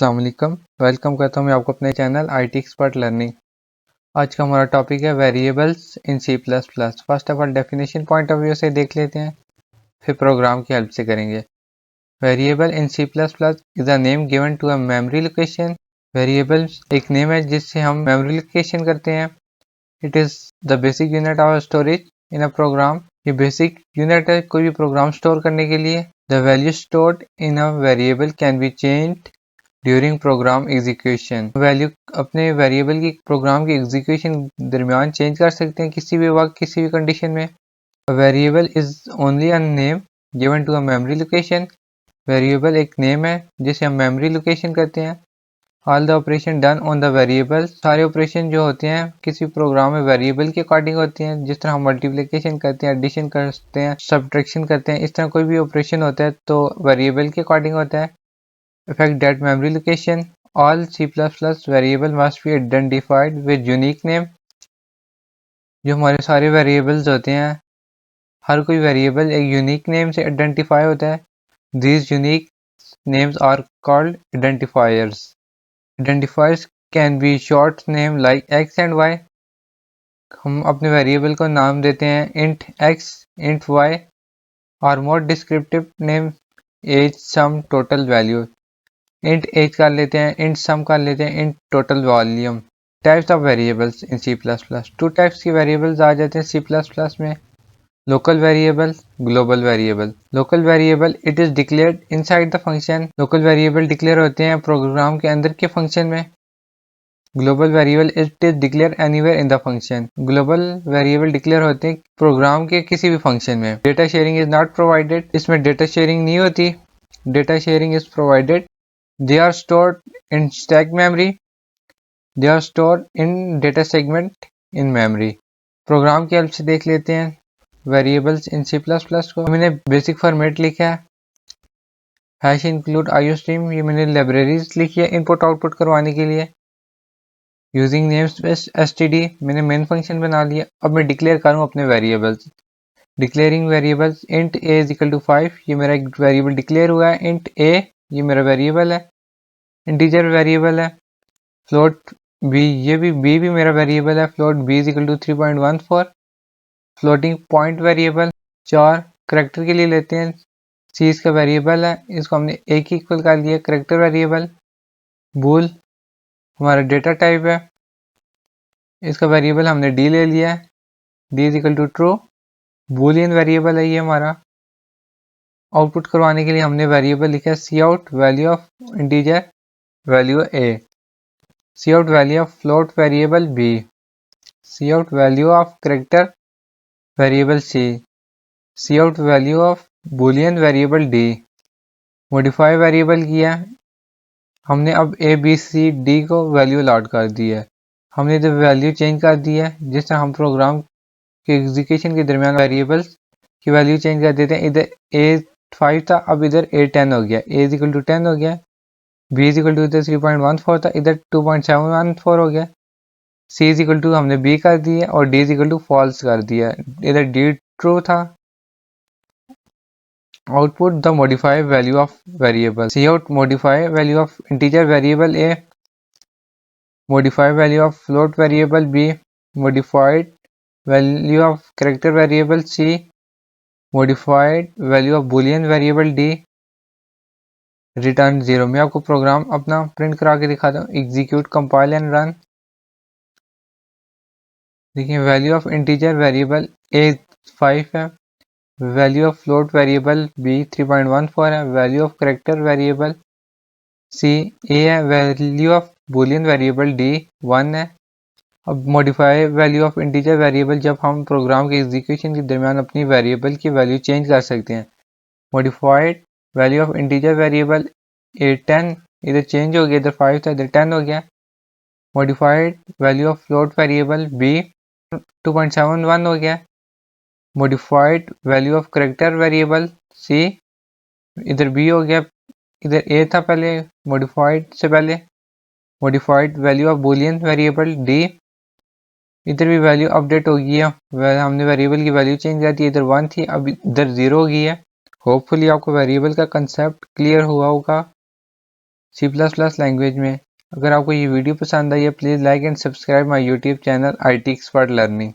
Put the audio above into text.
अस्सलाम वालेकुम। वेलकम करता हूँ मैं आपको अपने चैनल IT एक्सपर्ट लर्निंग। आज का हमारा टॉपिक है variables in C++। First of all definition point of view से देख लेते हैं, फिर प्रोग्राम की हेल्प से करेंगे। Variable in C++ is a name given to a memory location. Variable एक नेम है जिससे हम मेमोरी लोकेशन करते हैं। It is the basic unit of storage in a program. ये बेसिक यूनिट है कोई भी प्रोग्राम स्टोर करने के लिए। The value stored in a variable can be changed during program execution. Value अपने वेरिएबल की प्रोग्राम की एग्जीक्यूशन दरमियान चेंज कर सकते हैं किसी भी वक्त किसी भी कंडीशन में। Variable is only a name given to a memory location. Variable एक नेम है जिसे हम मेमोरी लोकेशन करते हैं। All the operation done on the variable, सारे ऑपरेशन जो होते हैं किसी प्रोग्राम में वेरिएबल के अकॉर्डिंग होते हैं। जिस तरह हम मल्टीप्लिकेशन करते हैं, एडिशन करते हैं, सब्ट्रैक्शन करते हैं, इस तरह कोई भी ऑपरेशन होता है तो वेरिएबल के अकॉर्डिंग होता है। Effect that memory location. All C++ variable must be identified with unique name. जो हमारे सारे वेरिएबल्स होते हैं, हर कोई वेरिएबल एक यूनिक नेम से आइडेंटिफाई होता है। These unique names are called identifiers. Identifiers can be short name like x and y. हम अपने वेरिएबल को नाम देते हैं int x, int y, or more descriptive name age, sum, total value. Int age कर लेते हैं, इंट सम कर लेते हैं, int total volume. Types of variables in C++। Two types की वेरिएबल्स आ जाते हैं C++ में। Local variable, global variable. Local variable it is declared inside the function. Local variable declare होते हैं प्रोग्राम के अंदर के फंक्शन में। Global variable it is declare anywhere in the function. Global variable declare होते हैं प्रोग्राम के किसी भी फंक्शन में। Data sharing is not provided, इसमें डेटा शेयरिंग नहीं होती। Data sharing is provided. They are stored in stack memory. They are stored in data segment in memory. Program की हेल्प से देख लेते हैं वेरिएबल्स इन C++ को। मैंने बेसिक फॉर्मेट लिखा है, हैश इंक्लूड आईओस्ट्रीम। ये मैंने लाइब्रेरीज लिखी है इनपुट आउटपुट करवाने के लिए। यूजिंग नेमस्पेस std मैंने मेन फंक्शन बना लिया। अब मैं डिक्लेयर करूँ अपने variables. Declaring variables int a is equal to 5, ये मेरा एक वेरिएबल डिक्लेयर हुआ है। इंट a ये मेरा वेरिएबल है, इंटीजर वेरिएबल है। फ्लोट b, ये भी b भी मेरा वेरिएबल है। Float b is equal to 3.14। Floating point variable 4 character के लिए लेते हैं। c इसका वेरिएबल है, इसको हमने a की इक्वल कर लिया करेक्टर वेरिएबल। बूल हमारा डेटा टाइप है, इसका वेरिएबल हमने d ले लिया है। d is equal to true. Boolean variable है ये हमारा। आउटपुट करवाने के लिए हमने वेरिएबल लिखा है C out value of integer value a, C out value of float variable b, C out value of character variable c, C out value of Boolean variable d। Modify variable किया हमने, अब a b c d को value allot कर दी है। हमने इधर value change कर दी है। जिस तरह हम प्रोग्राम के एग्जीक्यूशन के दरमियान वेरिएबल्स की वैल्यू चेंज कर देते हैं। इधर a5 था, अब इधर a10 हो गया, a इज इक्वल टू 10 हो गया। b इज इक्वल टू इधर 3.14 था, इधर 2.714 हो गया। c इज इक्वल टू हमने b कर दिया और d is equal to false कर दिया, इधर d ट्रू था। Output the modify value of variable. Cout modify value of integer variable a, modify value of float variable b, modified value of character variable c, modified value of Boolean variable d, return 0। मैं आपको programme अपना print करा के दिखाता हूँ। Execute, compile and run. देखिए value of integer variable a 5 है, value of float variable b 3.14 है, value of character variable c a है, value of Boolean variable d 1 है। अब modify value of integer variable, जब हम प्रोग्राम के execution के दरमियान अपनी वेरिएबल की वैल्यू चेंज कर सकते हैं। Modified value of integer variable a 10, इधर चेंज हो गया, इधर 5 था इधर 10 हो गया। Modified value of float variable b 2.71 हो गया। Modified value of character variable c, इधर b हो गया, इधर a था पहले मॉडिफाइड से पहले। Modified value of Boolean variable d, इधर भी वैल्यू अपडेट हो गई है, हमने वेरिएबल की वैल्यू चेंज कर दी। इधर 1 थी, अब इधर 0 हो गई है। होपफुली आपको वेरिएबल का कंसेप्ट क्लियर हुआ होगा। C++ लैंग्वेज में। अगर आपको ये वीडियो पसंद आई है please like and subscribe my YouTube channel IT Expert Learning।